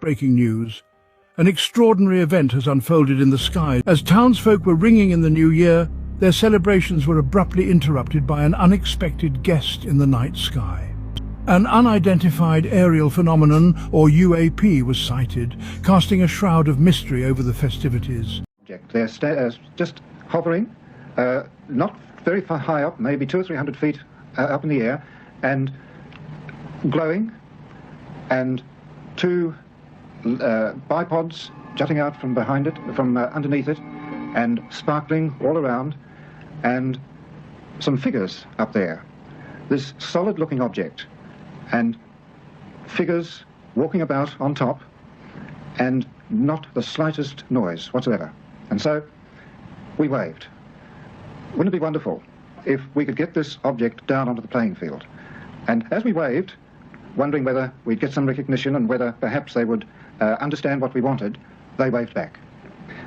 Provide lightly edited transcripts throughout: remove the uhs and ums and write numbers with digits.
breaking news. An extraordinary event has unfolded in the sky. As townsfolk were ringing in the new year, their celebrations were abruptly interrupted by an unexpected guest in the night sky. An unidentified aerial phenomenon, or UAP, was sighted, casting a shroud of mystery over the festivities. They're just hovering, not very far high up, maybe 200 or 300 feet up in the air, and glowing, and two bipods jutting out from behind it, from underneath it, and sparkling all around, and some figures up there. This solid-looking object, and figures walking about on top, and not the slightest noise whatsoever. And so we waved. Wouldn't it be wonderful if we could get this object down onto the playing field? And as we waved, wondering whether we'd get some recognition and whether perhaps they would understand what we wanted, they waved back.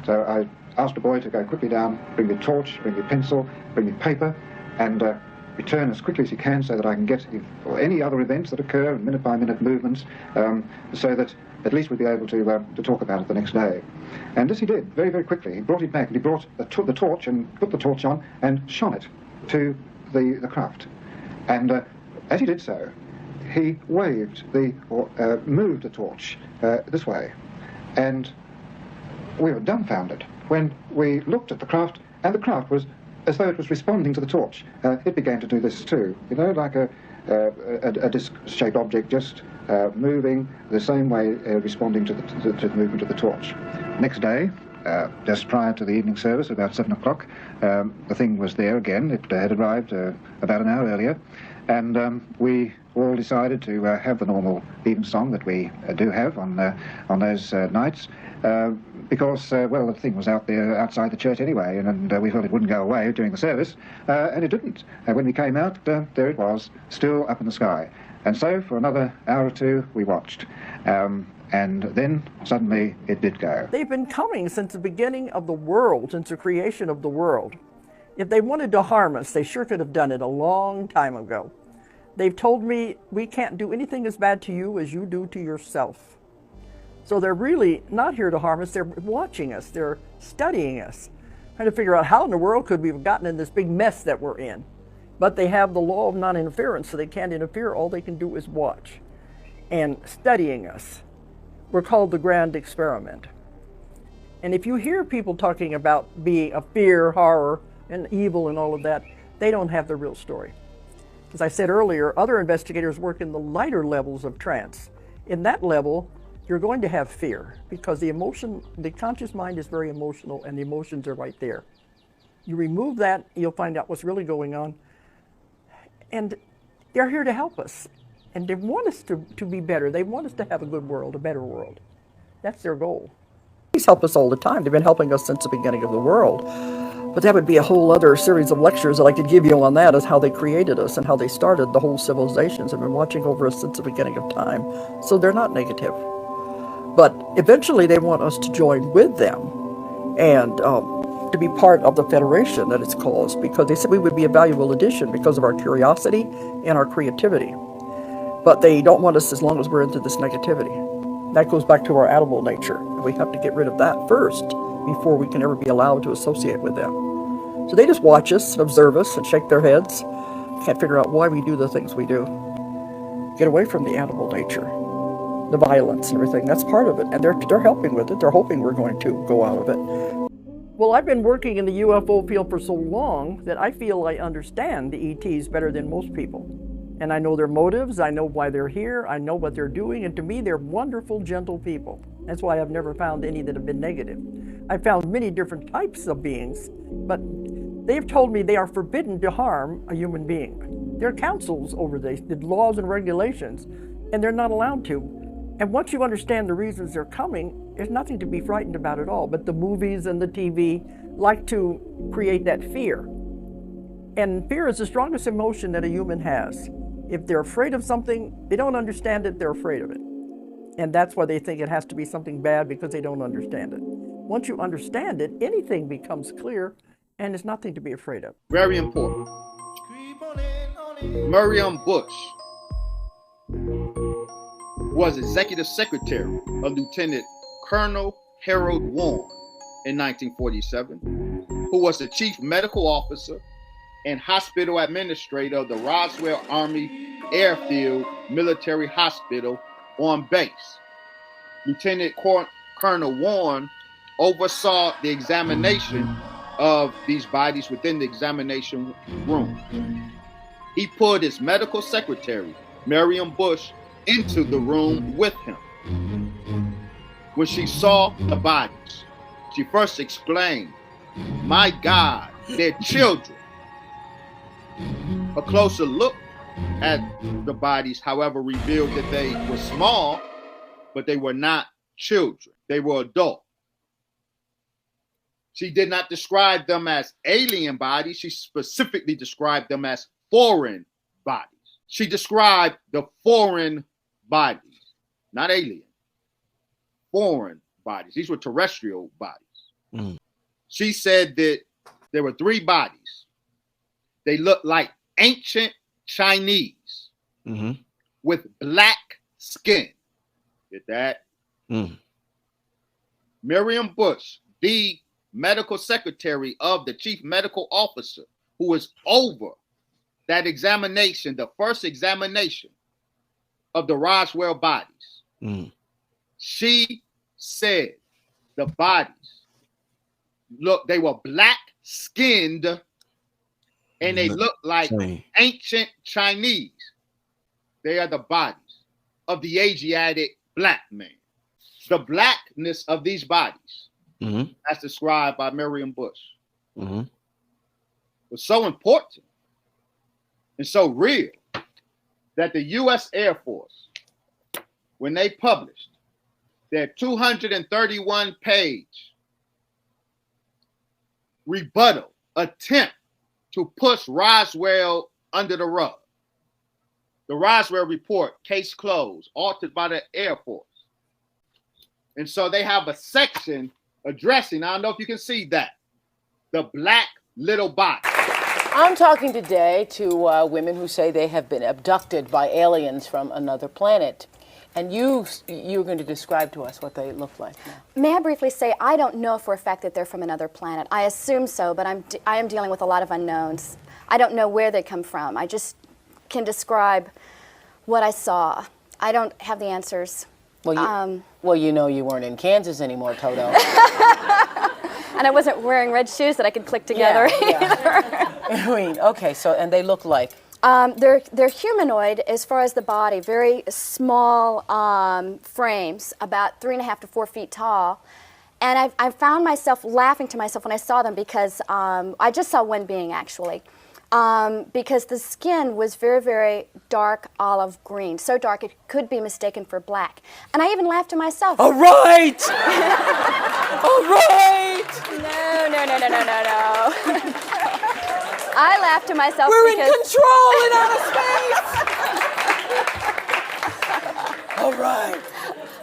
So I asked a boy to go quickly down, bring me a torch, bring me a pencil, bring me paper, and return as quickly as he can so that I can get for any other events that occur, minute-by-minute movements, so that at least we'd be able to talk about it the next day. And this he did, very, very quickly. He brought it back, and he brought the torch and put the torch on and shone it to the craft. And as he did so, he waved moved the torch this way. And we were dumbfounded when we looked at the craft, and the craft was as though it was responding to the torch. It began to do this too, you know, like a disc-shaped object just moving the same way, responding to the movement of the torch. Next day, just prior to the evening service, about 7 o'clock, the thing was there again. It had arrived about an hour earlier, and we all decided to have the normal evensong that we do have on those nights, because, well, the thing was out there outside the church anyway, and we felt it wouldn't go away during the service, and it didn't. When we came out, there it was, still up in the sky. And so for another hour or two, we watched. And then suddenly it did go. They've been coming since the beginning of the world, since the creation of the world. If they wanted to harm us, they sure could have done it a long time ago. They've told me we can't do anything as bad to you as you do to yourself. So they're really not here to harm us. They're watching us. They're studying us, trying to figure out how in the world could we have gotten in this big mess that we're in. But they have the law of non-interference, so they can't interfere. All they can do is watch and studying us. We're called the grand experiment. And if you hear people talking about being a fear, horror, and evil and all of that, they don't have the real story. As I said earlier, other investigators work in the lighter levels of trance. In that level, you're going to have fear because the conscious mind is very emotional, and the emotions are right there. You remove that, you'll find out what's really going on. And they're here to help us. And they want us to be better. They want us to have a good world, a better world. That's their goal. These help us all the time. They've been helping us since the beginning of the world. But that would be a whole other series of lectures that I could give you on that, as how they created us and how they started the whole civilizations. Have been watching over us since the beginning of time. So they're not negative. But eventually they want us to join with them and to be part of the Federation that it's called, because they said we would be a valuable addition because of our curiosity and our creativity. But they don't want us as long as we're into this negativity. That goes back to our animal nature. We have to get rid of that first before we can ever be allowed to associate with them. So they just watch us and observe us and shake their heads. Can't figure out why we do the things we do. Get away from the animal nature, the violence and everything. That's part of it. And they're helping with it. They're hoping we're going to go out of it. Well, I've been working in the UFO field for so long that I feel I understand the ETs better than most people. And I know their motives, I know why they're here, I know what they're doing, and to me they're wonderful, gentle people. That's why I've never found any that have been negative. I've found many different types of beings, but they've told me they are forbidden to harm a human being. There are councils over this, the laws and regulations, and they're not allowed to. And once you understand the reasons they're coming, there's nothing to be frightened about at all. But the movies and the TV like to create that fear. And fear is the strongest emotion that a human has. If they're afraid of something, they don't understand it, they're afraid of it. And that's why they think it has to be something bad, because they don't understand it. Once you understand it, anything becomes clear, and there's nothing to be afraid of. Very important. Miriam Bush. was executive secretary of Lieutenant Colonel Harold Warren in 1947, who was the chief medical officer and hospital administrator of the Roswell Army Airfield Military Hospital on base. Lieutenant Colonel Warren oversaw the examination of these bodies within the examination room. He pulled his medical secretary, Miriam Bush, into the room with him. When she saw the bodies, she first exclaimed, "My God, they're children." A closer look at the bodies, however, revealed that they were small, but they were not children. They were adults. She did not describe them as alien bodies. She specifically described them as foreign bodies. She described the foreign bodies, not alien, foreign bodies. These were terrestrial bodies. She said that there were 3 bodies. They looked like ancient Chinese with black skin. Get that? Miriam Bush, the medical secretary of the chief medical officer, who was over that examination, the first examination of the Roswell bodies. She said the bodies, look, they were black skinned and they look like ancient Chinese. They are the bodies of the Asiatic black man. The blackness of these bodies, as described by Miriam Bush, was so important and so real that the U.S. Air Force, when they published their 231-page rebuttal attempt to push Roswell under the rug, the Roswell report, case closed, authored by the Air Force. And so they have a section addressing, I don't know if you can see that, the black little box. I'm talking today to women who say they have been abducted by aliens from another planet. And you're going to describe to us what they look like now. May I briefly say, I don't know for a fact that they're from another planet. I assume so, but I am dealing with a lot of unknowns. I don't know where they come from. I just can describe what I saw. I don't have the answers. Well, you know you weren't in Kansas anymore, Toto. And I wasn't wearing red shoes that I could click together either. I mean, okay, so, and they look like? They're humanoid as far as the body, very small frames, about 3.5 to 4 feet tall. And I found myself laughing to myself when I saw them because I just saw one being actually. Because the skin was very, very dark olive green, so dark it could be mistaken for black. And I even laughed to myself. All right! All right! No. I laughed to myself We're because... in control in outer space! All right.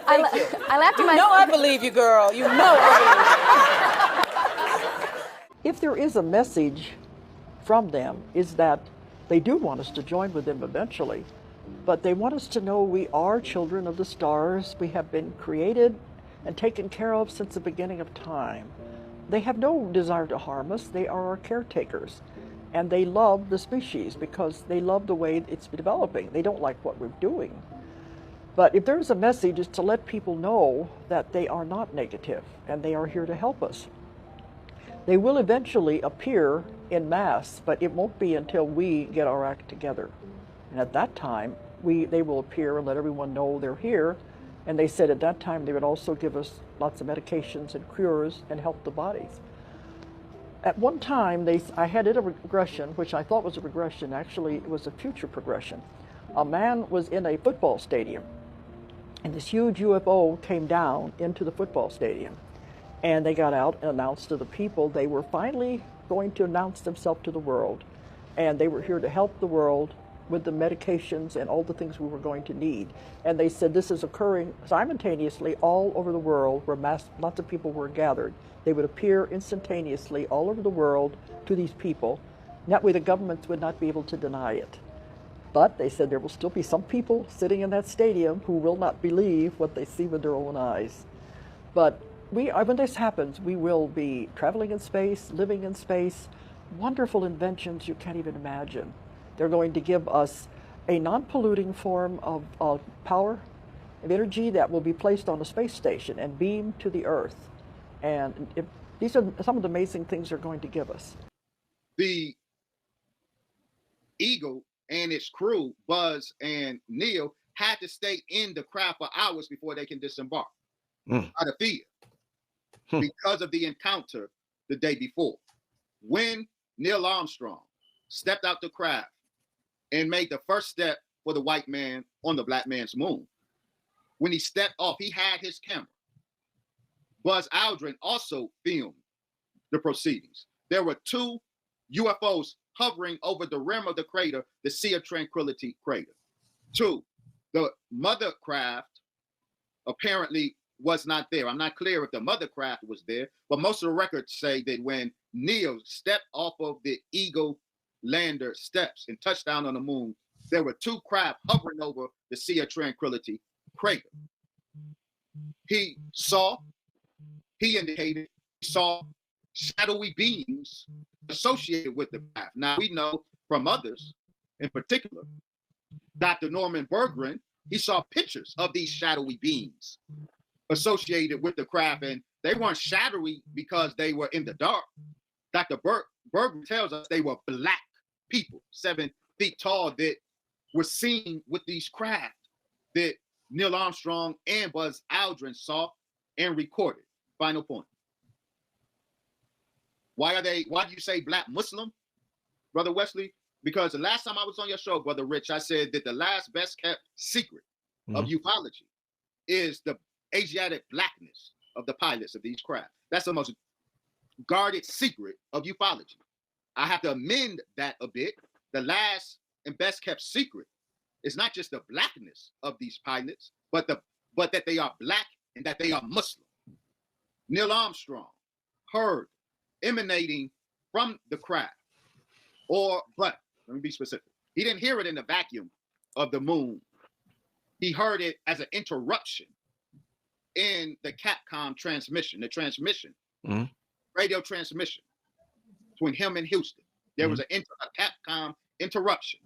Thank you. I laughed to myself. You know I believe you, girl. You know I believe you. If there is a message from them, is that they do want us to join with them eventually, but they want us to know we are children of the stars. We have been created and taken care of since the beginning of time. They have no desire to harm us. They are our caretakers, and they love the species because they love the way it's developing. They don't like what we're doing. But if there's a message, it's to let people know that they are not negative and they are here to help us. They will eventually appear in mass, but it won't be until we get our act together. And at that time, they will appear and let everyone know they're here. And they said at that time they would also give us lots of medications and cures and help the bodies. At one time, I had a regression, which I thought was a regression. Actually, it was a future progression. A man was in a football stadium, and this huge UFO came down into the football stadium. And they got out and announced to the people they were finally going to announce themselves to the world. And they were here to help the world with the medications and all the things we were going to need. And they said this is occurring simultaneously all over the world where lots of people were gathered. They would appear instantaneously all over the world to these people. And that way the governments would not be able to deny it. But they said there will still be some people sitting in that stadium who will not believe what they see with their own eyes. But when this happens, we will be traveling in space, living in space, wonderful inventions you can't even imagine. They're going to give us a non-polluting form of power, of energy that will be placed on a space station and beamed to the Earth. And these are some of the amazing things they're going to give us. The Eagle and its crew, Buzz and Neil, had to stay in the craft for hours before they can disembark out of fear because of the encounter the day before. When Neil Armstrong stepped out the craft and made the first step for the white man on the black man's moon, when he stepped off, he had his camera. Buzz Aldrin also filmed the proceedings. There were 2 UFOs hovering over the rim of the crater, the Sea of Tranquility crater. 2, the mother craft apparently was not there. I'm not clear if the mother craft was there, but most of the records say that when Neil stepped off of the Eagle lander steps and touched down on the moon, there were 2 craft hovering over the Sea of Tranquility crater. He indicated he saw shadowy beings associated with the craft. Now, we know from others, in particular, Dr. Norman Berggren, he saw pictures of these shadowy beings associated with the craft, and they weren't shadowy because they were in the dark. Dr. Berggren tells us they were black people, 7 feet tall, that were seen with these craft that Neil Armstrong and Buzz Aldrin saw and recorded. Final point. Why do you say black Muslim, Brother Wesley? Because the last time I was on your show, Brother Rich, I said that the last best kept secret of ufology is the Asiatic blackness of the pilots of these craft. That's the most guarded secret of ufology. I have to amend that a bit. The last and best kept secret is not just the blackness of these pilots, but that they are black and that they are Muslim. Neil Armstrong heard emanating from the craft, but let me be specific. He didn't hear it in the vacuum of the moon. He heard it as an interruption in the Capcom transmission, radio transmission between him and Houston. There was a Capcom interruption,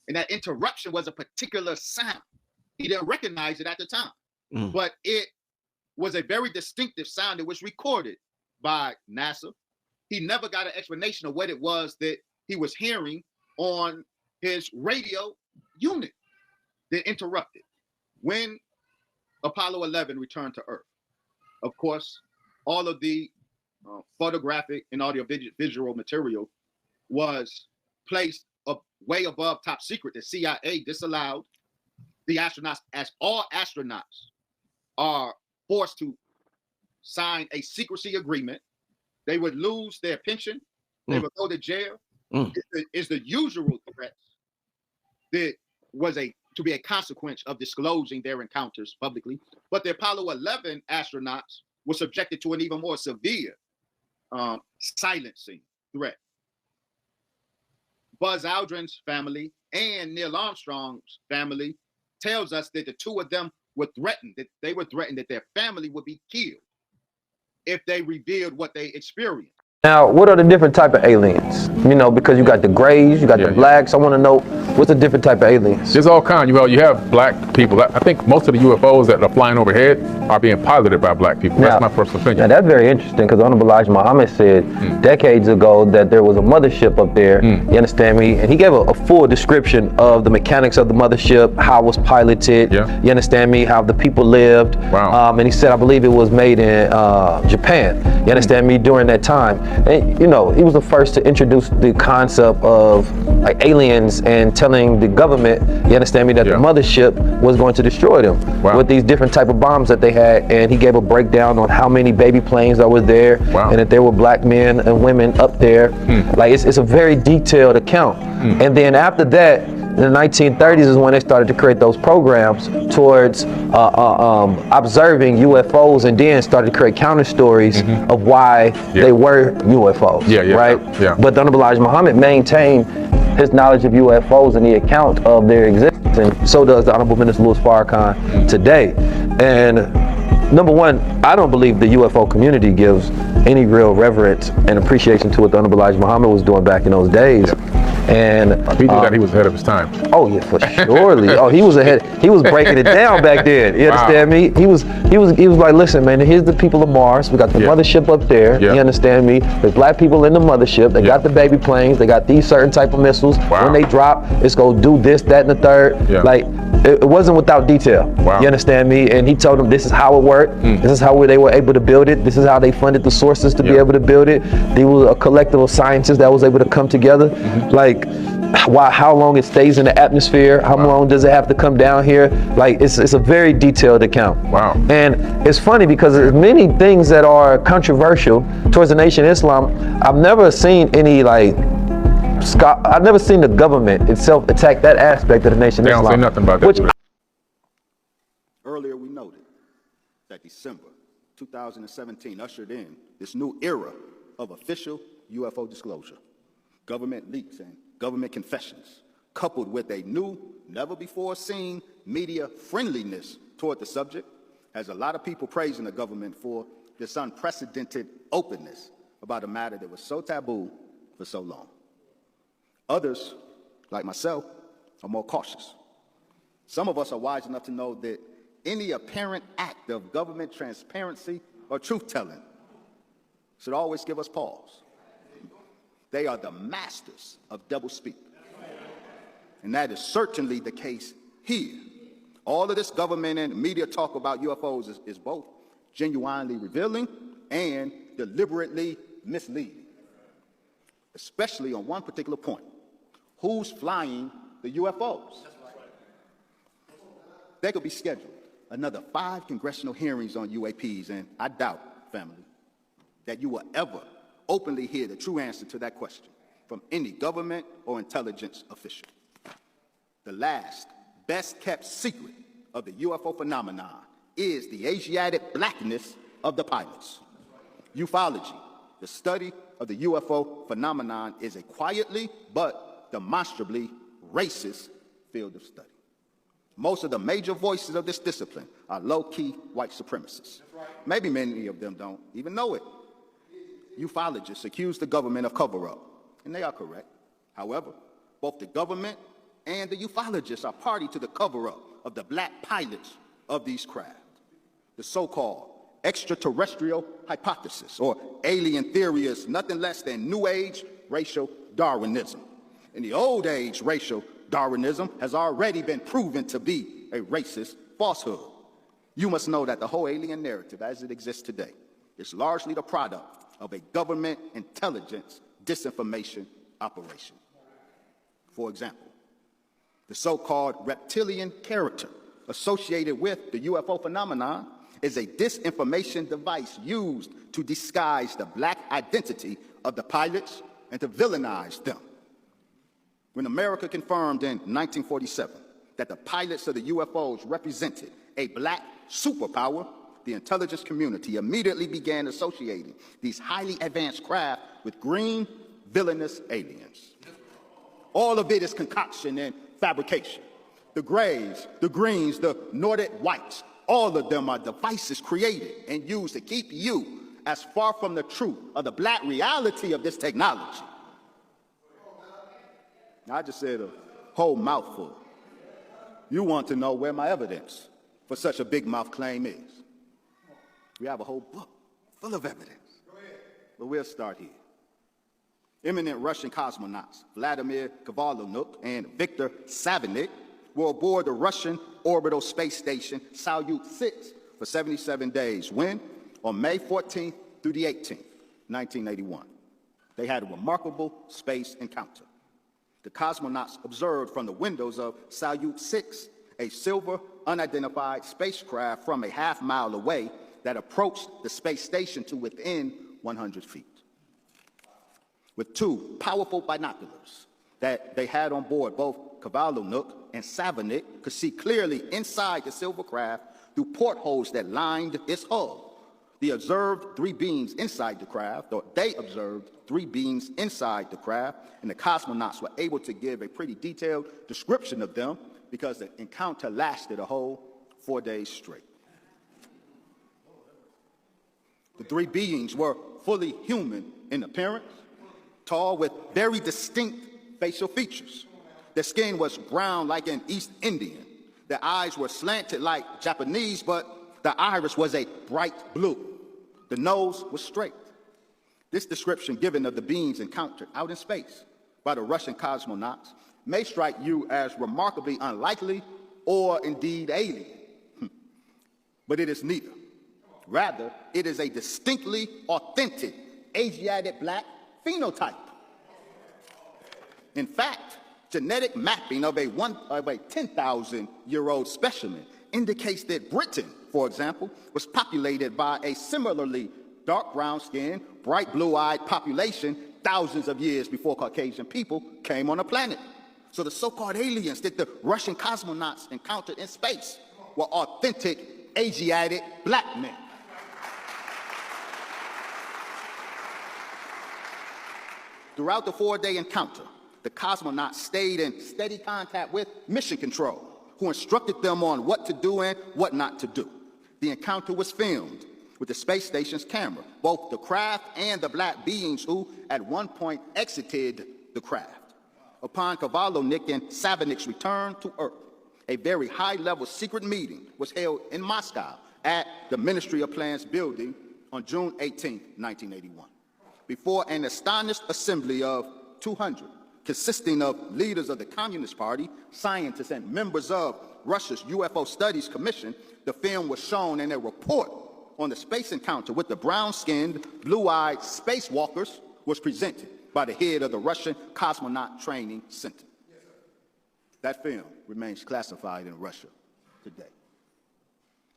and that interruption was a particular sound. He didn't recognize it at the time, but it was a very distinctive sound that was recorded by NASA. He never got an explanation of what it was that he was hearing on his radio unit that interrupted. When Apollo 11 returned to Earth, of course, all of the photographic and audio-visual material was placed way above top secret. The CIA disallowed the astronauts, as all astronauts are forced to sign a secrecy agreement. They would lose their pension. They would go to jail. It's the usual threats that was to be a consequence of disclosing their encounters publicly. But the Apollo 11 astronauts were subjected to an even more severe silencing threat. Buzz Aldrin's family and Neil Armstrong's family tells us that the 2 of them were threatened, that their family would be killed if they revealed what they experienced. Now, what are the different type of aliens? You know, because you got the grays, you got the blacks. I want to know what's the different type of aliens. There's all kinds. Well, you have black people. I think most of the UFOs that are flying overhead are being piloted by black people. That's my personal opinion. Now, that's very interesting because Honorable Elijah Muhammad said decades ago that there was a mothership up there. You understand me? And he gave a full description of the mechanics of the mothership, how it was piloted. You understand me? How the people lived. And he said, I believe it was made in Japan. You understand me? During that time. And, you know, he was the first to introduce the concept of like aliens and telling the government, you understand me, that the mothership was going to destroy them with these different type of bombs that they had. And he gave a breakdown on how many baby planes that were there and that there were black men and women up there. Like it's a very detailed account. And then after that, in the 1930s is when they started to create those programs towards observing UFOs, and then started to create counter stories of why they were UFOs, right? But the Honorable Elijah Muhammad maintained his knowledge of UFOs and the account of their existence, and so does the Honorable Minister Louis Farrakhan today. And number one, I don't believe the UFO community gives any real reverence and appreciation to what the Honorable Elijah Muhammad was doing back in those days. And he did that, he was ahead of his time. Oh yeah, for surely. Oh, he was ahead. He was breaking it down back then. You understand me? He was like, listen, man, here's the people of Mars. We got the mothership up there. You understand me? There's black people in the mothership. They got the baby planes. They got these certain type of missiles. When they drop, it's gonna do this, that, and the third. Like, it wasn't without detail. You understand me? And he told them this is how it worked. This is how they were able to build it. This is how they funded the sources to be able to build it. They were a collective of scientists that was able to come together. Like, how long it stays in the atmosphere, how long does it have to come down here? Like, it's a very detailed account. And it's funny because there's many things that are controversial towards the Nation of Islam. I've never seen any, like, I've never seen the government itself attack that aspect of the Nation of Islam. They don't say nothing about that. Earlier we noted that December 2017 ushered in this new era of official UFO disclosure, government leaks and government confessions, coupled with a new, never-before-seen media friendliness toward the subject, has a lot of people praising the government for this unprecedented openness about a matter that was so taboo for so long. Others, like myself, are more cautious. Some of us are wise enough to know that any apparent act of government transparency or truth-telling should always give us pause. They are the masters of doublespeak. And that is certainly the case here. All of this government and media talk about UFOs is both genuinely revealing and deliberately misleading, especially on one particular point. Who's flying the UFOs? There could be scheduled another 5 congressional hearings on UAPs, and I doubt, family, that you will ever openly hear the true answer to that question from any government or intelligence official. The last, best-kept secret of the UFO phenomenon is the Asiatic blackness of the pilots. Ufology, the study of the UFO phenomenon, is a quietly but demonstrably racist field of study. Most of the major voices of this discipline are low-key white supremacists. Maybe many of them don't even know it. Ufologists accuse the government of cover-up, and they are correct. However, both the government and the ufologists are party to the cover-up of the black pilots of these craft. The so-called extraterrestrial hypothesis, or alien theory, is nothing less than New Age racial Darwinism. In the Old Age, racial Darwinism has already been proven to be a racist falsehood. You must know that the whole alien narrative as it exists today is largely the product of a government intelligence disinformation operation. For example, the so-called reptilian character associated with the UFO phenomenon is a disinformation device used to disguise the black identity of the pilots and to villainize them. When America confirmed in 1947 that the pilots of the UFOs represented a black superpower, the intelligence community immediately began associating these highly advanced craft with green, villainous aliens. All of it is concoction and fabrication. The grays, the greens, the Nordic whites, all of them are devices created and used to keep you as far from the truth of the black reality of this technology. I just said a whole mouthful. You want to know where my evidence for such a big mouth claim is. We have a whole book full of evidence. But we'll start here. Eminent Russian cosmonauts Vladimir Kovalyonok and Viktor Savinik were aboard the Russian orbital space station Salyut-6 for 77 days when, on May 14th through the 18th, 1981, they had a remarkable space encounter. The cosmonauts observed from the windows of Salyut-6 a silver, unidentified spacecraft from a half-mile away that approached the space station to within 100 feet. With 2 powerful binoculars, that they had on board, both Cavallo Nook and Savonic, could see clearly inside the silver craft through portholes that lined its hull. They observed 3 beings inside the craft, and the cosmonauts were able to give a pretty detailed description of them because the encounter lasted a whole 4 days straight. The 3 beings were fully human in appearance, tall with very distinct facial features. Their skin was brown like an East Indian. Their eyes were slanted like Japanese, but the iris was a bright blue. The nose was straight. This description given of the beings encountered out in space by the Russian cosmonauts may strike you as remarkably unlikely or indeed alien. But it is neither. Rather, it is a distinctly authentic Asiatic black phenotype. In fact, genetic mapping of a 10,000-year-old specimen indicates that Britain, for example, was populated by a similarly dark brown-skinned, bright blue-eyed population thousands of years before Caucasian people came on the planet. So the so-called aliens that the Russian cosmonauts encountered in space were authentic Asiatic black men. Throughout the 4-day encounter, the cosmonauts stayed in steady contact with Mission Control, who instructed them on what to do and what not to do. The encounter was filmed with the space station's camera, both the craft and the black beings who at one point exited the craft. Upon Cavallo Nick and Savonic's return to Earth, a very high-level secret meeting was held in Moscow at the Ministry of Plans building on June 18, 1981. Before an astonished assembly of 200, consisting of leaders of the Communist Party, scientists, and members of Russia's UFO Studies Commission, the film was shown and a report on the space encounter with the brown-skinned, blue-eyed spacewalkers was presented by the head of the Russian Cosmonaut Training Center. That film remains classified in Russia today.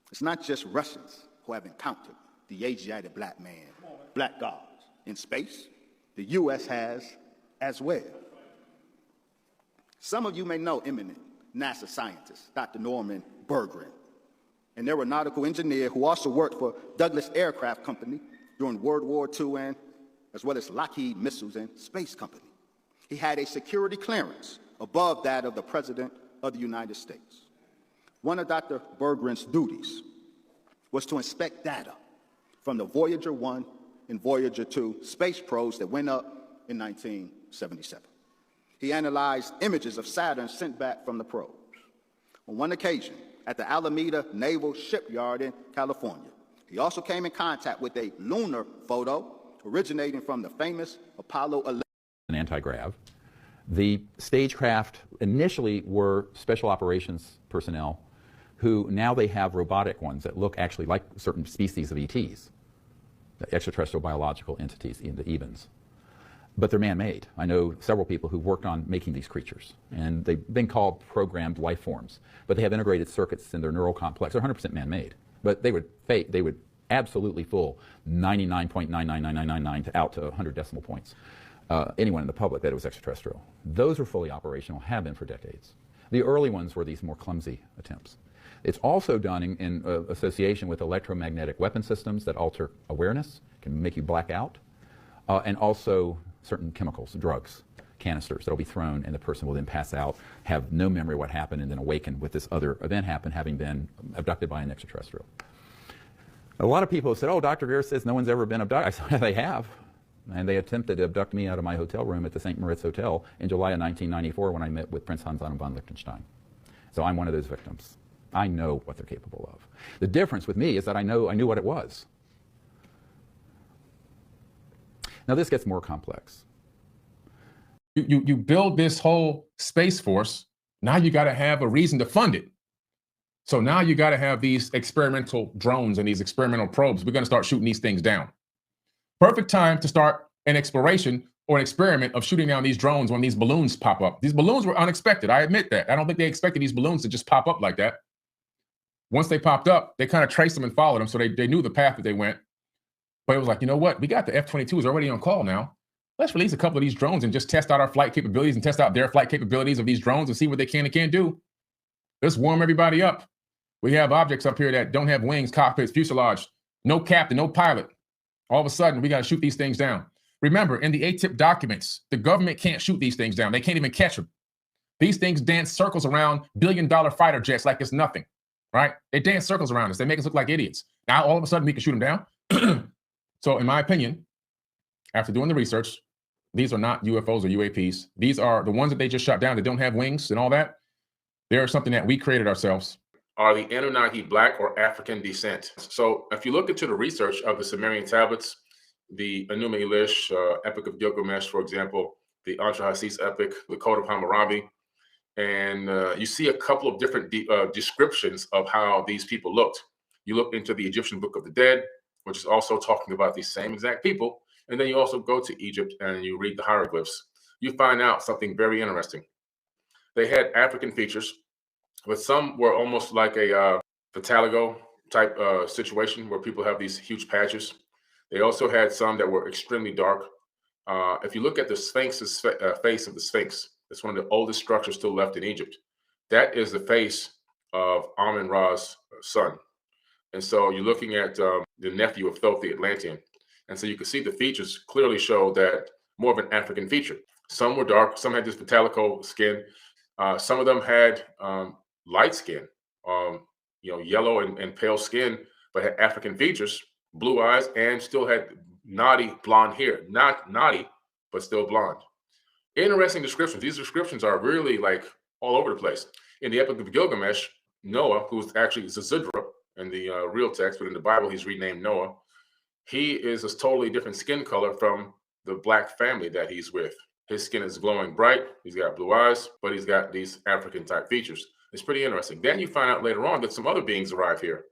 It's not just Russians who have encountered the Asiatic black man, black gods in space. The U.S. has as well. Some of you may know eminent NASA scientist, Dr. Norman Berggren, an aeronautical engineer who also worked for Douglas Aircraft Company during World War II and as well as Lockheed Missiles and Space Company. He had a security clearance above that of the President of the United States. One of Dr. Berggren's duties was to inspect data from the Voyager 1 and Voyager 2 space probes that went up in 1977. He analyzed images of Saturn sent back from the probes. On one occasion, at the Alameda Naval Shipyard in California, he also came in contact with a lunar photo originating from the famous Apollo 11. An anti-grav. The stagecraft initially were special operations personnel who now they have robotic ones that look actually like certain species of ETs, the extraterrestrial biological entities, the EBINs. But they're man-made. I know several people who've worked on making these creatures, and they've been called programmed life forms, but they have integrated circuits in their neural complex. They're 100% man-made, but they would absolutely fool 99.99999 to out to 100 decimal points. Anyone in the public that it was extraterrestrial. Those are fully operational, have been for decades. The early ones were these more clumsy attempts. It's also done in association with electromagnetic weapon systems that alter awareness, can make you black out, and also certain chemicals, drugs, canisters that will be thrown, and the person will then pass out, have no memory of what happened, and then awaken with this other event happen, having been abducted by an extraterrestrial. A lot of people have said, oh, Dr. Greer says no one's ever been abducted. I said, yeah, they have. And they attempted to abduct me out of my hotel room at the St. Moritz Hotel in July of 1994 when I met with Prince Hans von Liechtenstein. So I'm one of those victims. I know what they're capable of. The difference with me is that I knew what it was. Now this gets more complex. You build this whole Space Force, now you got to have a reason to fund it. So now you got to have these experimental drones and these experimental probes. We're going to start shooting these things down. Perfect time to start an exploration or an experiment of shooting down these drones when these balloons pop up. These balloons were unexpected. I admit that. I don't think they expected these balloons to just pop up like that. Once they popped up, they kind of traced them and followed them, so they knew the path that they went. But it was like, you know what? We got the F-22s already on call now. let's release a couple of these drones and just test out our flight capabilities and test out their flight capabilities of these drones and see what they can and can't do. Let's warm everybody up. We have objects up here that don't have wings, cockpits, fuselage, no captain, no pilot. All of a sudden, we got to shoot these things down. Remember, in the ATIP documents, the government can't shoot these things down. They can't even catch them. These things dance circles around billion-dollar fighter jets like it's nothing, right? They dance circles around us. They make us look like idiots. Now, all of a sudden, we can shoot them down. So, in my opinion, after doing the research, these are not UFOs or UAPs. These are the ones that they just shot down that don't have wings and all that. They're something that we created ourselves. Are the Anunnaki Black or African descent? So if you look into the research of the Sumerian tablets, the Enuma Elish, Epic of Gilgamesh, for example, the Antra-Hasis epic, the Code of Hammurabi, and you see a couple of different descriptions of how these people looked. You look into the Egyptian Book of the Dead, which is also talking about these same exact people. And then you also go to Egypt and you read the hieroglyphs. You find out something very interesting. They had African features, but some were almost like a vitiligo type situation where people have these huge patches. They also had some that were extremely dark. If you look at the Sphinx's face of the Sphinx, it's one of the oldest structures still left in Egypt. That is the face of Amun-Ra's son. And so you're looking at the nephew of Thoth the Atlantean. And so you can see the features clearly show that more of an African feature. Some were dark, some had this vitiligo skin. Some of them had light skin, yellow and pale skin, but had African features, blue eyes, and still had naughty blonde hair. Not naughty, but still blonde. Interesting descriptions. These descriptions are really like all over the place. In the Epic of Gilgamesh, Noah, who's actually Zazudra in the real text, but in the Bible, he's renamed Noah. He is a totally different skin color from the black family that he's with. His skin is glowing bright. He's got blue eyes, but he's got these African type features. It's pretty interesting. Then you find out later on that some other beings arrive here,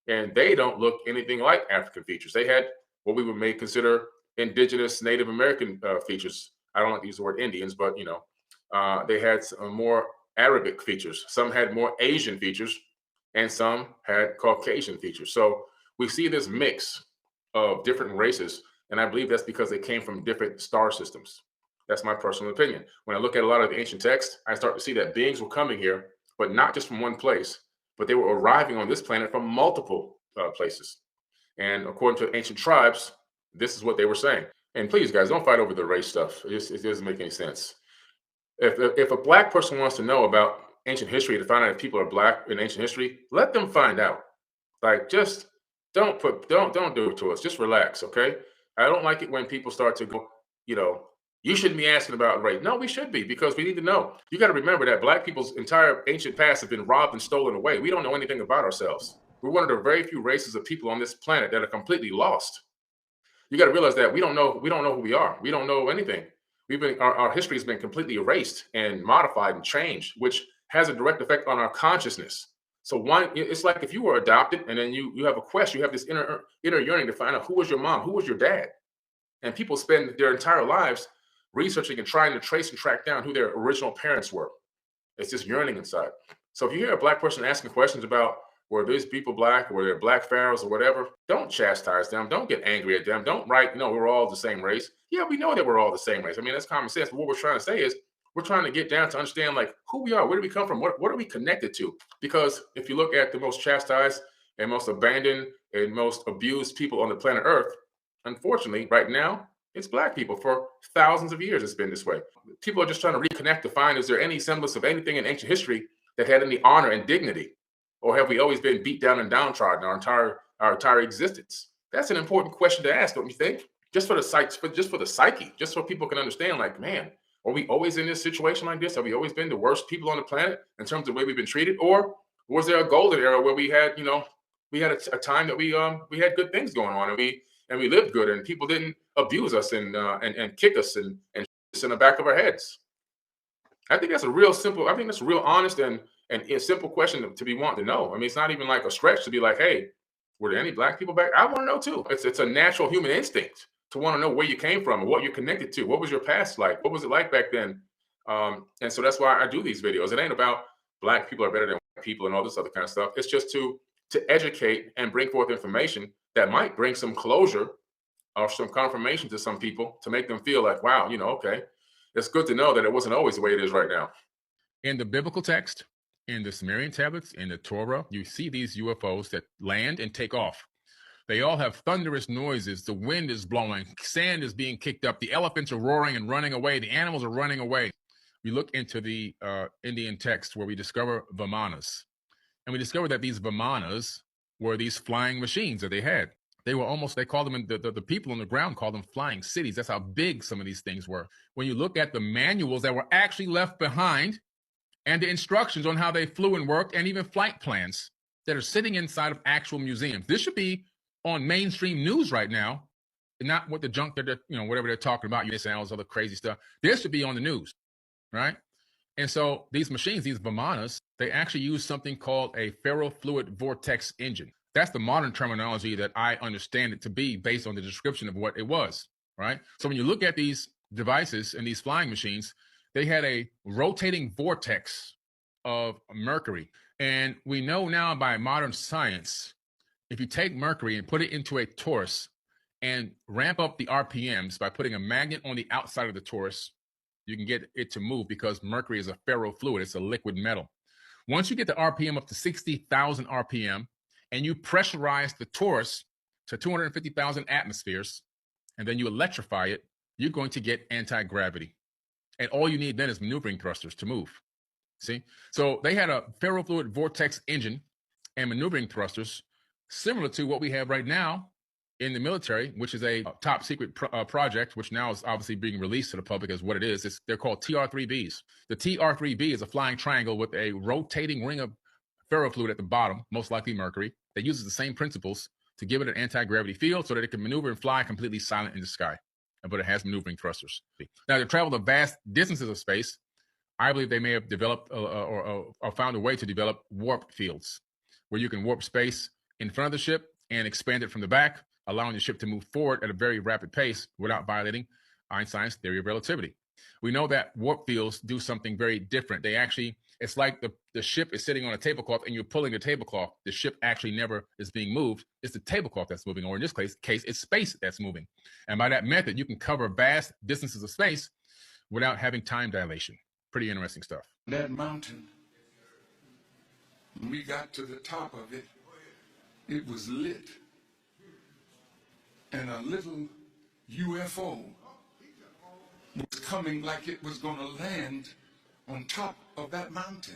and they don't look anything like African features. They had what we would consider indigenous Native American features. I don't like to use the word Indians, but they had some more Arabic features. Some had more Asian features, and some had Caucasian features. So we see this mix of different races, and I believe that's because they came from different star systems. That's my personal opinion. When I look at a lot of the ancient texts, I start to see that beings were coming here, but not just from one place, but they were arriving on this planet from multiple places. And according to ancient tribes, this is what they were saying. And please, guys, don't fight over the race stuff. It doesn't make any sense. If a black person wants to know about ancient history, to find out if people are black in ancient history, let them find out. Like, just don't do it to us. Just relax, okay? I don't like it when people start to go, you shouldn't be asking about race. No, we should be, because we need to know. You got to remember that black people's entire ancient past have been robbed and stolen away. We don't know anything about ourselves. We're one of the very few races of people on this planet that are completely lost. You got to realize that we don't know who we are. We don't know anything. Our history has been completely erased and modified and changed, which has a direct effect on our consciousness. So it's like if you were adopted and then you have a quest, you have this inner yearning to find out who was your mom, who was your dad. And people spend their entire lives researching and trying to trace and track down who their original parents were. It's this yearning inside. So if you hear a black person asking questions about were these people black, or were they black pharaohs or whatever, don't chastise them. Don't get angry at them. Don't write, we're all the same race. Yeah, we know that we're all the same race. I mean, that's common sense. But what we're trying to say is we're trying to get down to understand like who we are, where do we come from, what are we connected to? Because if you look at the most chastised and most abandoned and most abused people on the planet Earth, unfortunately, right now, it's black people. For thousands of years, it's been this way. People are just trying to reconnect to find, is there any semblance of anything in ancient history that had any honor and dignity? Or have we always been beat down and downtrodden our entire existence? That's an important question to ask, don't you think? Just for the psyche, just so people can understand, like, man, are we always in this situation like this? Have we always been the worst people on the planet in terms of the way we've been treated? Or was there a golden era where we had, we had a time that we had good things going on and we lived good and people didn't abuse us and kick us and in the back of our heads? I think that's a real honest and a simple question to be wanting to know. I mean, it's not even like a stretch to be like, hey, were there any black people back? I want to know too. It's a natural human instinct to want to know where you came from and what you're connected to. What was your past like? What was it like back then? And so that's why I do these videos. It ain't about black people are better than white people and all this other kind of stuff. It's just to educate and bring forth information that might bring some closure or some confirmation to some people to make them feel like, wow, okay, it's good to know that it wasn't always the way it is right now. In the biblical text, in the Sumerian tablets, in the Torah, you see these UFOs that land and take off. They all have thunderous noises. The wind is blowing. Sand is being kicked up. The elephants are roaring and running away. The animals are running away. We look into the Indian text where we discover Vimanas. And we discover that these Vimanas were these flying machines that they had. They were almost, they called them, the people on the ground called them flying cities. That's how big some of these things were. When you look at the manuals that were actually left behind and the instructions on how they flew and worked, and even flight plans that are sitting inside of actual museums. This should be on mainstream news right now, and not what the junk that they're, whatever they're talking about, you say all this other crazy stuff. This should be on the news, right? And so these machines, these Vimanas, they actually use something called a ferrofluid vortex engine. That's the modern terminology that I understand it to be based on the description of what it was, right? So when you look at these devices and these flying machines, they had a rotating vortex of mercury. And we know now by modern science, if you take mercury and put it into a torus and ramp up the RPMs by putting a magnet on the outside of the torus, you can get it to move because mercury is a ferrofluid. It's a liquid metal. Once you get the RPM up to 60,000 RPM and you pressurize the torus to 250,000 atmospheres, and then you electrify it, you're going to get anti-gravity. And all you need then is maneuvering thrusters to move. See? So they had a ferrofluid vortex engine and maneuvering thrusters similar to what we have right now in the military, which is a top secret project, which now is obviously being released to the public as what it is. They're called TR-3Bs. The TR-3B is a flying triangle with a rotating ring of ferrofluid at the bottom, most likely mercury, that uses the same principles to give it an anti-gravity field so that it can maneuver and fly completely silent in the sky. But it has maneuvering thrusters. Now, to travel the vast distances of space, I believe they may have developed or found a way to develop warp fields where you can warp space in front of the ship and expand it from the back, allowing the ship to move forward at a very rapid pace without violating Einstein's theory of relativity. We know that warp fields do something very different. They actually, it's like the ship is sitting on a tablecloth and you're pulling the tablecloth. The ship actually never is being moved. It's the tablecloth that's moving, or in this case, it's space that's moving. And by that method, you can cover vast distances of space without having time dilation. Pretty interesting stuff. That mountain, when we got to the top of it, it was lit. And a little UFO was coming like it was going to land on top of that mountain.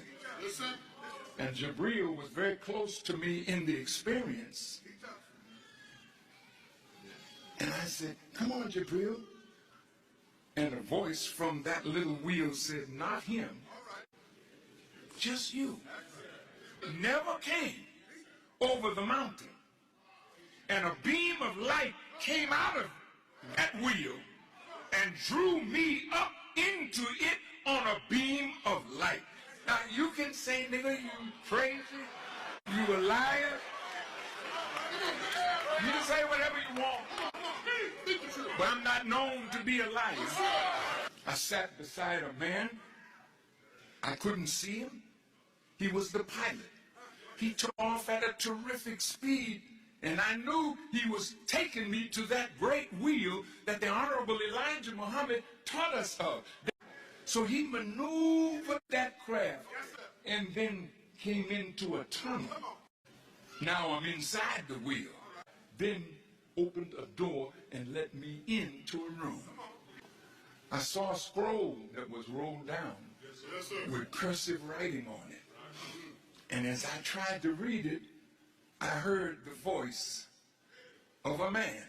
And Jabril was very close to me in the experience. And I said, come on, Jabril. And a voice from that little wheel said, not him, just you. Never came over the mountain. And a beam of light came out of that wheel and drew me up into it on a beam of light. Now you can say, nigga, you crazy, you a liar. You can say whatever you want, but I'm not known to be a liar. I sat beside a man. I couldn't see him. He was the pilot. He took off at a terrific speed. And I knew he was taking me to that great wheel that the Honorable Elijah Muhammad taught us of. So he maneuvered that craft and then came into a tunnel. Now I'm inside the wheel. Then opened a door and let me into a room. I saw a scroll that was rolled down with cursive writing on it. And as I tried to read it, I heard the voice of a man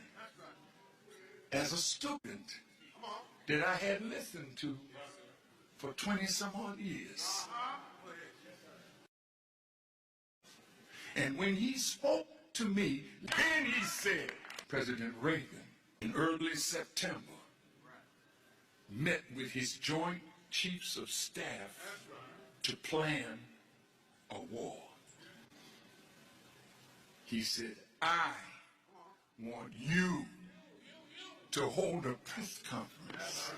as a student that I had listened to for 20-some odd years. And when he spoke to me, then he said, President Reagan in early September met with his Joint Chiefs of Staff to plan a war. He said, I want you to hold a press conference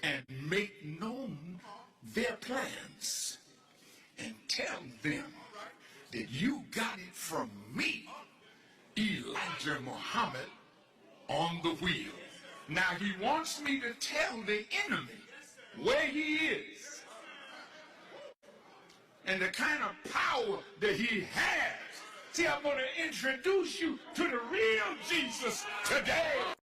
and make known their plans and tell them that you got it from me, Elijah Muhammad, on the wheel. Now he wants me to tell the enemy where he is and the kind of power that he has. See, I'm going to introduce you to the real Jesus today.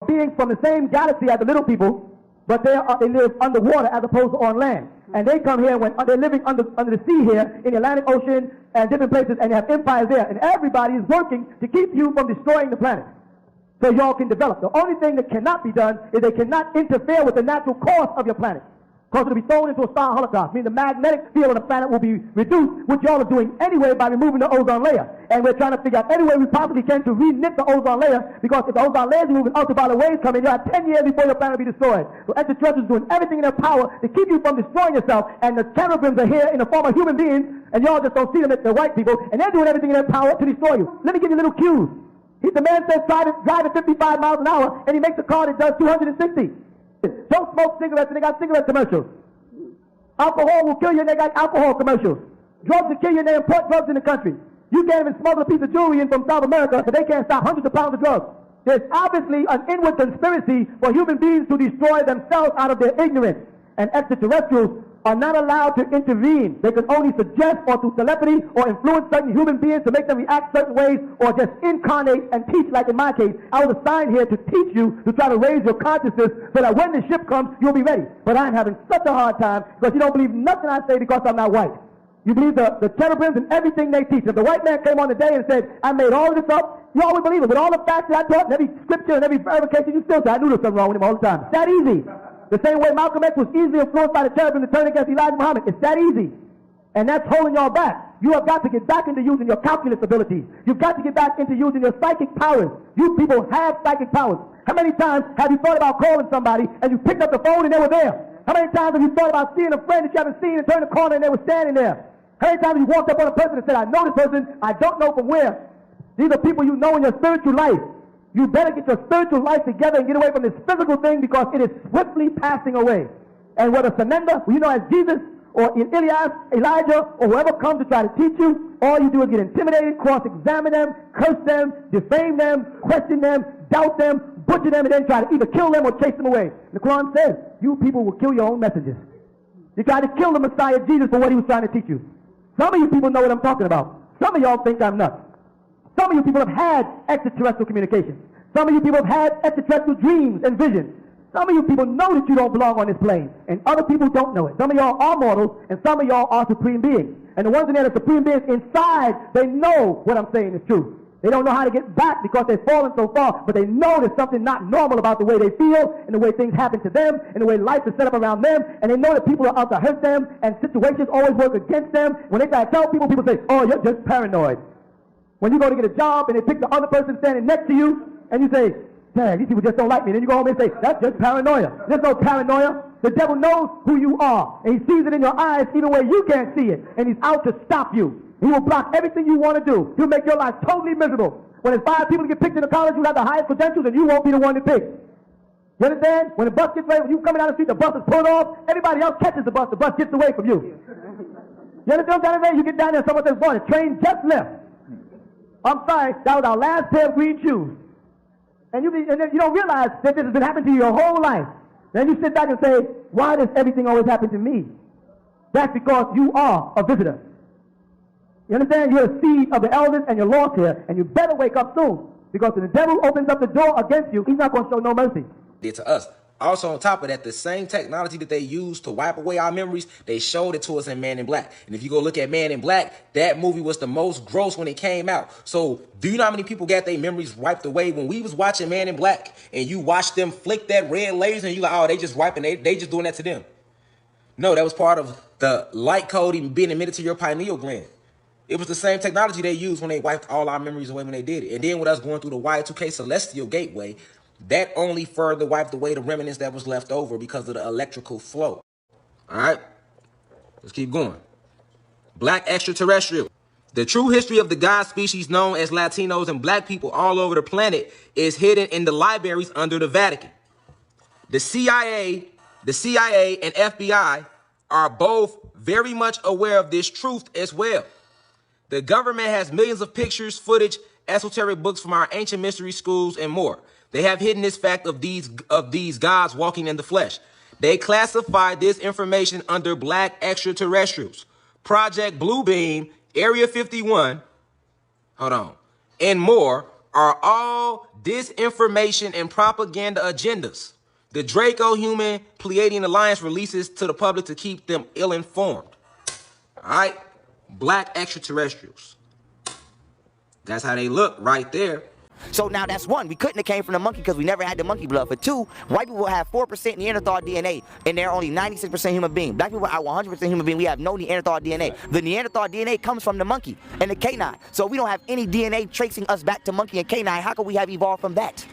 Beings from the same galaxy as the little people, but they live underwater as opposed to on land. And they come here when they're living under the sea here in the Atlantic Ocean and different places, and they have empires there. And everybody is working to keep you from destroying the planet so y'all can develop. The only thing that cannot be done is they cannot interfere with the natural course of your planet, because it'll be thrown into a star holocaust, meaning the magnetic field of the planet will be reduced, which y'all are doing anyway by removing the ozone layer. And we're trying to figure out any way we possibly can to re-knit the ozone layer, because if the ozone layer is moving, ultraviolet waves come in, you'll have 10 years before your planet will be destroyed. So extraterrestrials are doing everything in their power to keep you from destroying yourself, and the cherubims are here in the form of human beings, and y'all just don't see them as the white people, and they're doing everything in their power to destroy you. Let me give you little cues. The man says drive at 55 miles an hour, and he makes a car that does 260. Don't smoke cigarettes, and they got cigarette commercials. Alcohol will kill you, and they got alcohol commercials. Drugs will kill you, and they import drugs in the country. You can't even smuggle a piece of jewelry in from South America, but they can't stop hundreds of pounds of drugs. There's obviously an inward conspiracy for human beings to destroy themselves out of their ignorance. And extraterrestrials are not allowed to intervene. They can only suggest, or through telepathy, or influence certain human beings to make them react certain ways, or just incarnate and teach, like in my case. I was assigned here to teach you, to try to raise your consciousness so that when the ship comes, you'll be ready. But I'm having such a hard time because you don't believe nothing I say because I'm not white. You believe the cherubims and everything they teach. If the white man came on today and said, I made all of this up, you always believe it. With all the facts that I taught, and every scripture and every verification, you still say, I knew there was something wrong with him all the time. It's that easy. The same way Malcolm X was easily influenced by the cherubim to turn against Elijah Muhammad. It's that easy. And that's holding y'all back. You have got to get back into using your calculus abilities. You've got to get back into using your psychic powers. You people have psychic powers. How many times have you thought about calling somebody and you picked up the phone and they were there? How many times have you thought about seeing a friend that you haven't seen and turned the corner and they were standing there? How many times have you walked up on a person and said, I know this person, I don't know from where? These are people you know in your spiritual life. You better get your spiritual life together and get away from this physical thing, because it is swiftly passing away. And whether surrender, you know, as Jesus or Elias, Elijah, or whoever comes to try to teach you, all you do is get intimidated, cross-examine them, curse them, defame them, question them, doubt them, butcher them, and then try to either kill them or chase them away. The Quran says, you people will kill your own messengers. You try to kill the Messiah Jesus for what he was trying to teach you. Some of you people know what I'm talking about. Some of y'all think I'm nuts. Some of you people have had extraterrestrial communication. Some of you people have had extraterrestrial dreams and visions. Some of you people know that you don't belong on this plane, and other people don't know it. Some of y'all are mortals, and some of y'all are supreme beings. And the ones in there that are supreme beings inside, they know what I'm saying is true. They don't know how to get back because they've fallen so far, but they know there's something not normal about the way they feel and the way things happen to them and the way life is set up around them, and they know that people are out to hurt them and situations always work against them. When they try to tell people, people say, oh, you're just paranoid. When you go to get a job and they pick the other person standing next to you, and you say, dang, these people just don't like me. And then you go home and say, that's just paranoia. There's no paranoia. The devil knows who you are, and he sees it in your eyes even where you can't see it, and he's out to stop you. He will block everything you want to do. He'll make your life totally miserable. When there's 5 people to get picked into college, you have the highest credentials, and you won't be the one to pick. You understand? When the bus gets ready, when you coming down the street, the bus is pulled off, everybody else catches the bus gets away from you. You understand what I'm saying? You get down there, someone says, boy, the train just left. I'm sorry, that was our last pair of green shoes. And then you don't realize that this has been happening to you your whole life. Then you sit back and say, why does everything always happen to me? That's because you are a visitor. You understand? You're a seed of the elders, and you're lost here, and you better wake up soon, because when the devil opens up the door against you, he's not going to show no mercy. Did to us. Also, on top of that, the same technology that they use to wipe away our memories, they showed it to us in Man in Black. And if you go look at Man in Black, that movie was the most gross when it came out. So do you know how many people got their memories wiped away? When we was watching Man in Black and you watched them flick that red laser and you like, oh, they just wiping, they just doing that to them. No, that was part of the light code even being emitted to your pineal gland. It was the same technology they used when they wiped all our memories away when they did it. And then with us going through the Y2K Celestial Gateway, that only further wiped away the remnants that was left over because of the electrical flow. All right, let's keep going. Black extraterrestrial. The true history of the god species known as Latinos and black people all over the planet is hidden in the libraries under the Vatican. The CIA and FBI are both very much aware of this truth as well. The government has millions of pictures, footage, esoteric books from our ancient mystery schools, and more. They have hidden this fact of these gods walking in the flesh. They classify this information under black extraterrestrials. Project Bluebeam, Area 51, and more are all disinformation and propaganda agendas. The Draco-Human Pleiadian Alliance releases to the public to keep them ill-informed. All right? Black extraterrestrials. That's how they look right there. So now that's one. We couldn't have came from the monkey because we never had the monkey blood. For two, white people have 4% Neanderthal DNA, and they're only 96% human being. Black people are 100% human being. We have no Neanderthal DNA. The Neanderthal DNA comes from the monkey and the canine. So we don't have any DNA tracing us back to monkey and canine. How could we have evolved from that?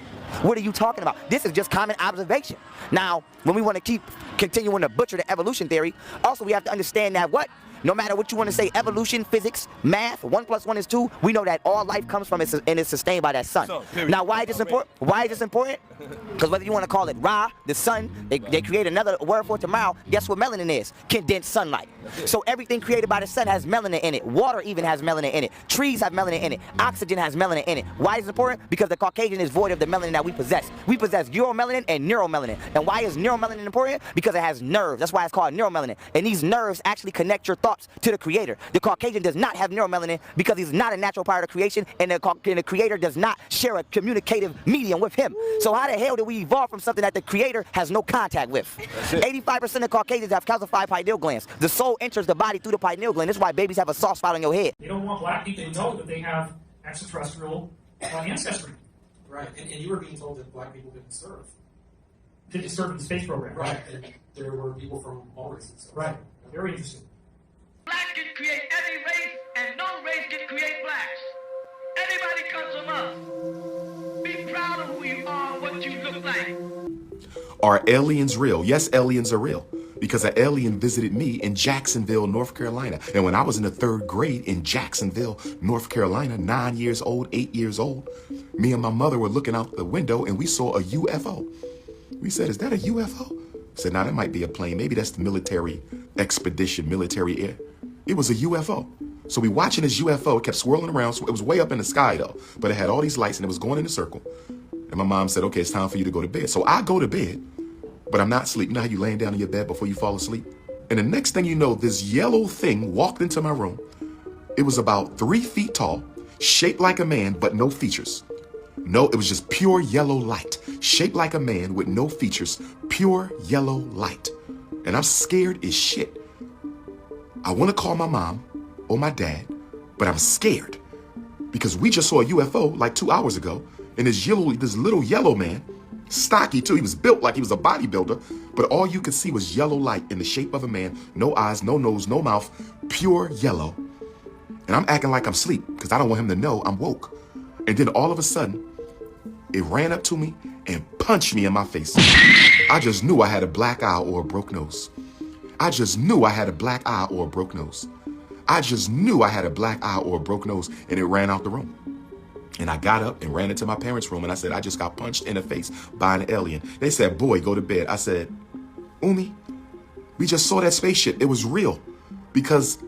What are you talking about? This is just common observation. Now, when we want to continuing to butcher the evolution theory, also we have to understand that what? No matter what you want to say, evolution, physics, math, 1 + 1 is 2, we know that all life comes from it and is sustained by that sun. Now, why is this important? Why is this important? Because whether you want to call it Ra, the sun, they create another word for it tomorrow, guess what melanin is? Condensed sunlight. So everything created by the sun has melanin in it. Water even has melanin in it. Trees have melanin in it. Oxygen has melanin in it. Why is it important? Because the Caucasian is void of the melanin that we possess. We possess uromelanin and neuromelanin. And why is neuromelanin important? Because it has nerves. That's why it's called neuromelanin. And these nerves actually connect your thoughts to the creator. The Caucasian does not have neuromelanin because he's not a natural part of creation, and the creator does not share a communicative medium with him. So how the hell did we evolve from something that the creator has no contact with? 85% of Caucasians have calcified pineal glands. The soul enters the body through the pineal gland. This is why babies have a soft spot on your head. They don't want black people to know that they have extraterrestrial ancestry. Right, and you were being told that black people didn't serve. Didn't serve in the space program. Right, and there were people from all races. Right, very interesting. Black can create any race, and no race can create blacks. Everybody comes from us. Be proud of who you are and what you look like. Are aliens real? Yes, aliens are real. Because an alien visited me in Jacksonville, North Carolina. And when I was in the 3rd grade in Jacksonville, North Carolina, 9 years old, 8 years old, me and my mother were looking out the window and we saw a UFO. We said, is that a UFO? I said, nah, that might be a plane. Maybe that's the military expedition, military air. It was a UFO. So we watching this UFO, it kept swirling around. So it was way up in the sky though, but it had all these lights and it was going in a circle. And my mom said, okay, it's time for you to go to bed. So I go to bed, but I'm not asleep. You know how you laying down in your bed before you fall asleep? And the next thing you know, this yellow thing walked into my room. It was about 3 feet tall, shaped like a man, but no features. No, it was just pure yellow light, shaped like a man with no features, pure yellow light. And I'm scared as shit. I want to call my mom or my dad, but I'm scared because we just saw a UFO like 2 hours ago, and this little yellow man, stocky too, he was built like he was a bodybuilder, but all you could see was yellow light in the shape of a man, no eyes, no nose, no mouth, pure yellow. And I'm acting like I'm asleep because I don't want him to know I'm woke. And then all of a sudden, it ran up to me and punched me in my face. I just knew I had a black eye or a broke nose. I just knew I had a black eye or a broke nose. I just knew I had a black eye or a broke nose, and it ran out the room. And I got up and ran into my parents' room and I said, I just got punched in the face by an alien. They said, boy, go to bed. I said, Umi, we just saw that spaceship. It was real. Because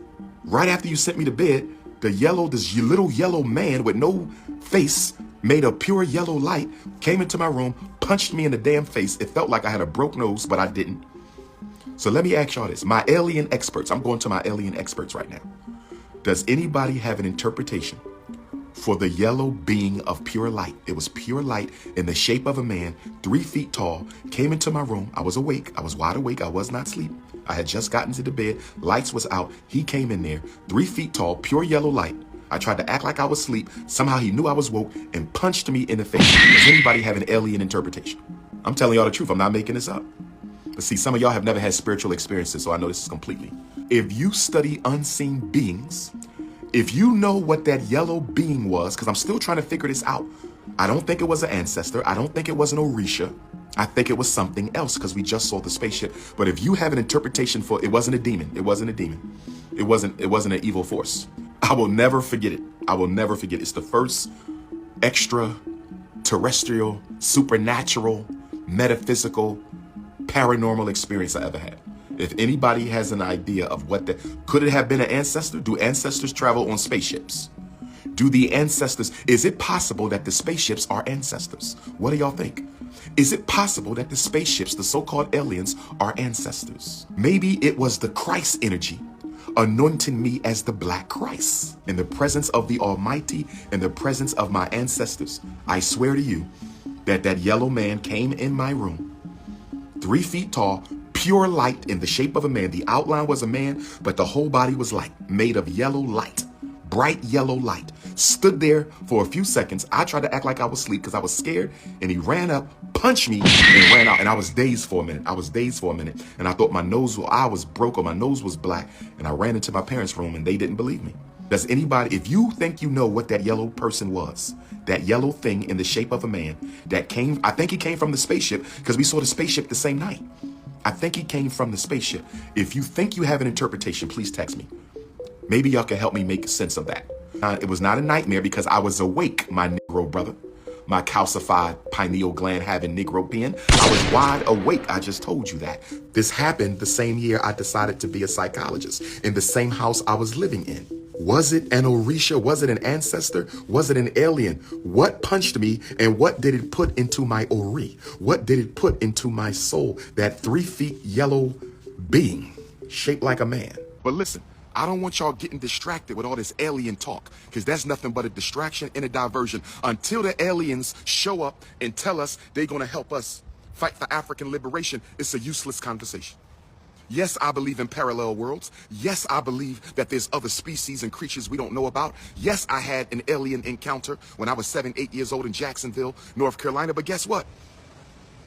right after you sent me to bed, this little yellow man with no face, made of pure yellow light, came into my room, punched me in the damn face. It felt like I had a broke nose, but I didn't. So let me ask y'all this. My alien experts, I'm going to my alien experts right now. Does anybody have an interpretation for the yellow being of pure light? It was pure light in the shape of a man, 3 feet tall, came into my room. I was awake. I was wide awake. I was not asleep. I had just gotten to the bed. Lights was out. He came in there, 3 feet tall, pure yellow light. I tried to act like I was asleep. Somehow he knew I was woke and punched me in the face. Does anybody have an alien interpretation? I'm telling y'all the truth. I'm not making this up. But see, some of y'all have never had spiritual experiences, so I know this is completely. If you study unseen beings, if you know what that yellow being was, because I'm still trying to figure this out. I don't think it was an ancestor. I don't think it was an Orisha. I think it was something else because we just saw the spaceship. But if you have an interpretation for it wasn't a demon. It wasn't a demon. It wasn't an evil force. I will never forget it. I will never forget it. It's the first extraterrestrial, supernatural, metaphysical, paranormal experience I ever had. If anybody has an idea of what that, could it have been an ancestor? Do ancestors travel on spaceships? Do the ancestors, is it possible that the spaceships are ancestors? What do y'all think? Is it possible that the spaceships, the so-called aliens, are ancestors? Maybe it was the Christ energy anointing me as the Black Christ. In the presence of the Almighty, in the presence of my ancestors, I swear to you that that yellow man came in my room, 3 feet tall, pure light in the shape of a man. The outline was a man, but the whole body was light, made of yellow light, bright yellow light. Stood there for a few seconds. I tried to act like I was asleep because I was scared, and he ran up, punched me, and ran out. And I was dazed for a minute. And I thought I was broke or my nose was black. And I ran into my parents' room, and they didn't believe me. Does anybody, if you think you know what that yellow person was, that yellow thing in the shape of a man that came, I think he came from the spaceship because we saw the spaceship the same night. I think he came from the spaceship. If you think you have an interpretation, please text me. Maybe y'all can help me make sense of that. It was not a nightmare because I was awake, my Negro brother. My calcified pineal gland having Negro pen. I was wide awake. I just told you that. This happened the same year I decided to be a psychologist in the same house I was living in. Was it an Orisha? Was it an ancestor? Was it an alien? What punched me and what did it put into my Ori? What did it put into my soul? That 3 feet yellow being shaped like a man. But listen, I don't want y'all getting distracted with all this alien talk because that's nothing but a distraction and a diversion until the aliens show up and tell us they're going to help us fight for African liberation. It's a useless conversation. Yes, I believe in parallel worlds. Yes, I believe that there's other species and creatures we don't know about. Yes, I had an alien encounter when I was 7, 8 years old in Jacksonville, North Carolina. But guess what?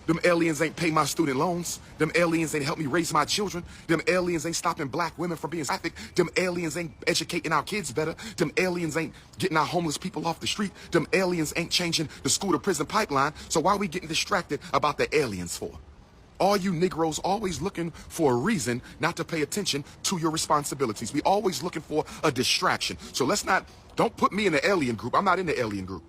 Them aliens ain't pay my student loans. Them aliens ain't help me raise my children. Them aliens ain't stopping black women from being trafficked. Them aliens ain't educating our kids better. Them aliens ain't getting our homeless people off the street. Them aliens ain't changing the school to prison pipeline. So why are we getting distracted about the aliens for? All you Negroes always looking for a reason not to pay attention to your responsibilities. We always looking for a distraction. So don't put me in the alien group. I'm not in the alien group.